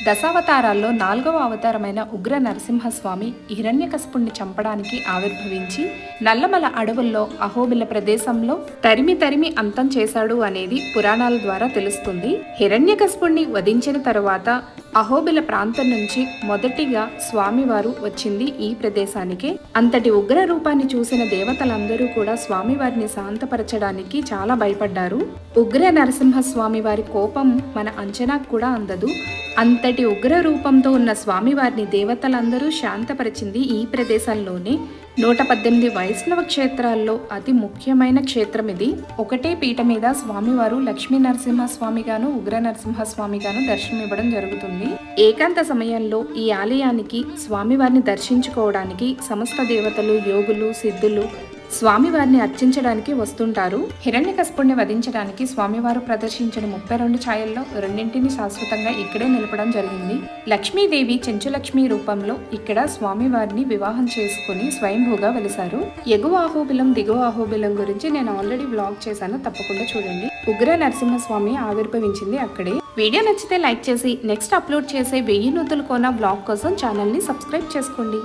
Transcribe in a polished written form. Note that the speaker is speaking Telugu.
దశావతారాల్లో 4వ అవతారమైన ఉగ్ర నరసింహస్వామి హిరణ్యకశిపుణ్ణి చంపడానికి ఆవిర్భవించి నల్లమల అడవుల్లో అహోబిల ప్రదేశంలో తరిమి అంతం చేశాడు అనేది పురాణాల ద్వారా తెలుస్తుంది. హిరణ్యకశిపుణ్ణి వధించిన తరువాత అహోబిల ప్రాంతం నుంచి మొదటిగా స్వామివారు వచ్చింది ఈ ప్రదేశానికే. అంతటి ఉగ్ర రూపాన్ని చూసిన దేవతలందరూ కూడా స్వామివారిని శాంతపరచడానికి చాలా భయపడ్డారు. ఉగ్ర నరసింహస్వామి వారి కోపం మన అంచనాకు కూడా అందదు. అంతటి ఉగ్ర రూపంతో ఉన్న స్వామివారిని దేవతలందరూ శాంతపరిచింది ఈ ప్రదేశంలోనే. 118 వైష్ణవ క్షేత్రాల్లో అతి ముఖ్యమైన క్షేత్రం ఇది. ఒకటే పీట మీద స్వామివారు లక్ష్మీ నరసింహస్వామిగాను ఉగ్ర నరసింహస్వామిగాను దర్శనమివ్వడం జరుగుతుంది. ఏకాంత సమయంలో ఈ ఆలయానికి స్వామివారిని దర్శించుకోవడానికి సమస్త దేవతలు, యోగులు, సిద్ధులు స్వామివారిని అర్చించడానికి వస్తుంటారు. హిరణ్యకశిపుణ్ణి వధించడానికి స్వామివారు ప్రదర్శించిన 32 ఛాయల్లో రెండింటిని శాశ్వతంగా ఇక్కడే నిలపడం జరిగింది. లక్ష్మీదేవి చెంచులక్ష్మి రూపంలో ఇక్కడ స్వామివారిని వివాహం చేసుకుని స్వయంభూగా వెలిశారు. ఎగువ అహోబిలం, దిగువ అహోబిలం గురించి నేను ఆల్రెడీ వ్లాగ్ చేశాను, తప్పకుండా చూడండి. ఉగ్ర నరసింహస్వామి ఆవిర్భవించింది అక్కడే. వీడియో నచ్చితే లైక్ చేసి నెక్స్ట్ అప్లోడ్ చేసే 1000 నూతుల కోన వ్లాగ్ కోసం ఛానల్ని సబ్స్క్రైబ్ చేసుకోండి.